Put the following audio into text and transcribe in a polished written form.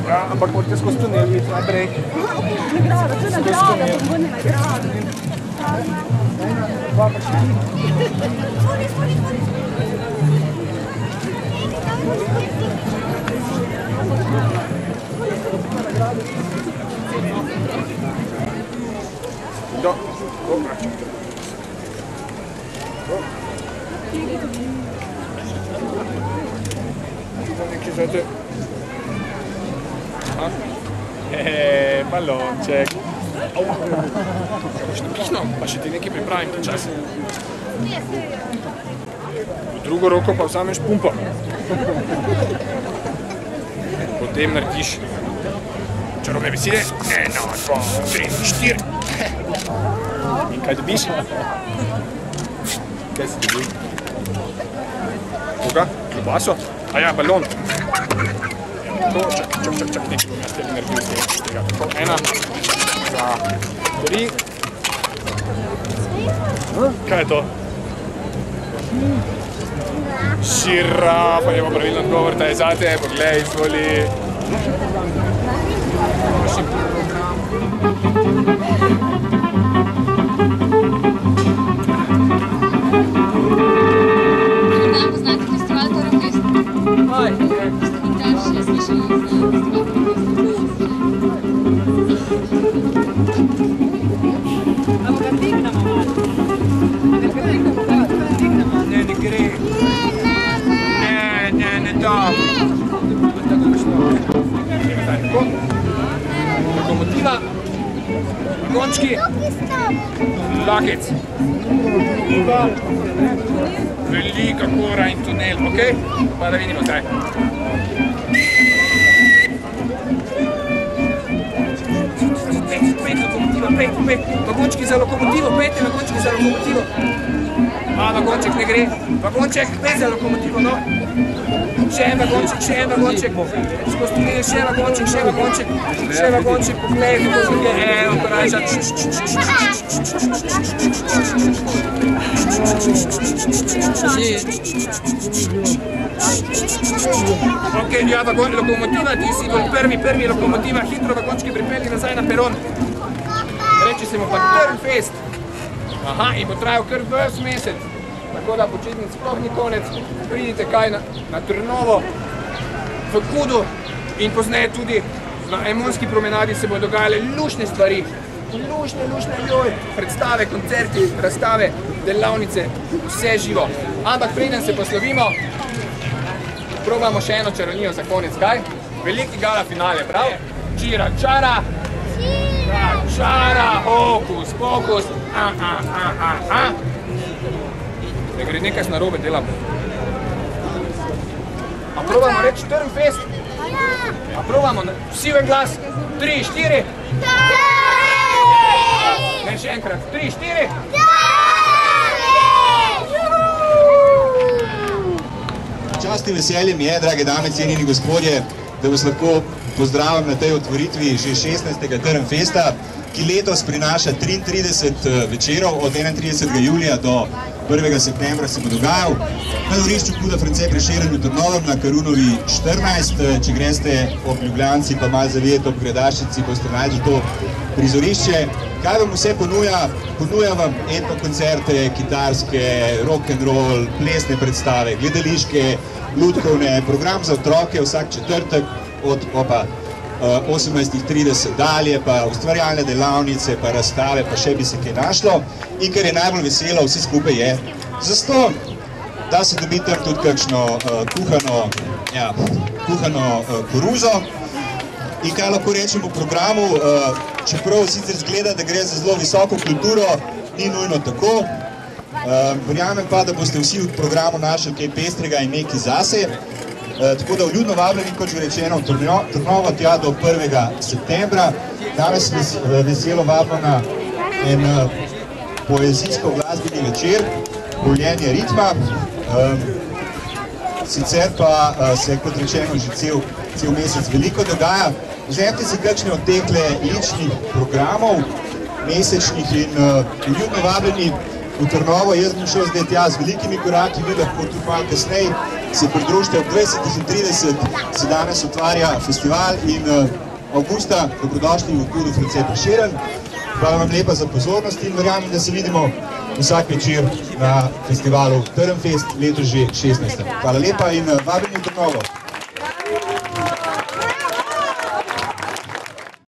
Ja, ampak morate skozi tunel biti naprej. Nagrada, to je nagrada, to bo nagrada. Dva pa še ti. Do, dobro. Nekaj zate. Balonček. Boš napisno, pa še ti nekaj pripravim počas. V drugo roko pa vzameš pumpo. Potem narediš čarobne besede. 1, 2, 3, 4. In kaj dobiš? Kaj si dobil? Koga? Klobaso? Aja, balon. To, čak, nekaj. Jaz tebi naredil tega. Tako, 1, 2, 3. Kaj je to? Žirafa, je pa pravilno odgovor, ta je zate, poglej, izvoli. Poznate festival Torofest? Oj, Še slišali za festival Ampak ga dignemo malo. ne gre. Ne to. Lokomotiva, vagončki, lakec. Velika gora in tunel, ok? Pa da vidimo zdaj. Pet lokomotiva, pet. Vagončki za lokomotivo, pejte vagončki za lokomotivo. Vagonček ne gre. Vagonček, pet za lokomotivo, no. Še en vagonček. Skozi tunel, še vagonček. Poglej, kako zgleda. Evo, praža. Ok, ja, lokomotiva, ti si bil prvi lokomotiva, hitro vagončki pripelji nazaj na peron. Reči se mu pa Trnfest. Aha, in bo trajal kar ves mesec. Tako da počitnic sploh ni konec. Pridite kaj na Trnovo, v Kudu in pozneje tudi na Emonski promenadi se bodo dogajale lušne stvari. Lušne, joj. Predstave, koncerti, razstave, delavnice, vse živo. Ampak preden se poslovimo, probamo še eno čarovnijo za konec, kaj? Veliki gala finale, prav? Čira, čara, hokus, pokus, Ne gre nekaj narobe delam. A probamo reči Trnfest? A probamo, vsi v en glas? 3, 4? Ne, še enkrat. 3, 4? Čast in veselje mi je, drage dame, cenjeni gospodje, da vas lahko pozdravim na tej otvoritvi že 16. Trnfesta, ki letos prinaša 33 večerov, od 31. julija do 1. septembra se bo dogajal. Na dvorišču Kuda France Prešeren v Trnovem na Karunovi 14, če greste ob Ljubljanci pa malo zavijete ob Gradaščici, boste našli to prizorišče. Kaj vam vse ponuja? Ponuja vam etnokoncerte, kitarske, rock'n'roll, plesne predstave, gledališke, lutkovne, program za otroke vsak četrtek od 18:30 dalje, pa ustvarjalne delavnice, pa razstave, pa še bi se kaj našlo. In kar je najbolj veselo, vse skupaj je zastonj. Da se dobi tam tudi kakšno kuhano koruzo. In kaj lahko rečem v programu, čeprav sicer zgleda, da gre za zelo visoko kulturo, ni nujno tako. Verjamem pa, da boste vsi v programu našli kaj pestrega in nekaj zase. Tako da vljudno vabljeni, kot že rečeno, v Trnovo tja do 1. septembra. Danes veselo vabljeno na en poezijsko-glasbeni večer, Boljenje ritma. Sicer pa se, kot rečeno, že cel mesec veliko dogaja. Vzemite si kakšne od tehle ličnih programov mesečnih in vljudno vabljeni v Trnovo. Jaz bom šel zdaj tja z velikimi koraki, vi lahko tudi malo kasneje se pridružite ob 20:30, se danes otvarja festival in avgusta dobrodošli v Klubu France Prešeren. Hvala vam lepa za pozornost in verjamem, da se vidimo vsak večer na festivalu Trnfest, letos že 16. Hvala lepa in vabljeni v Trnovo.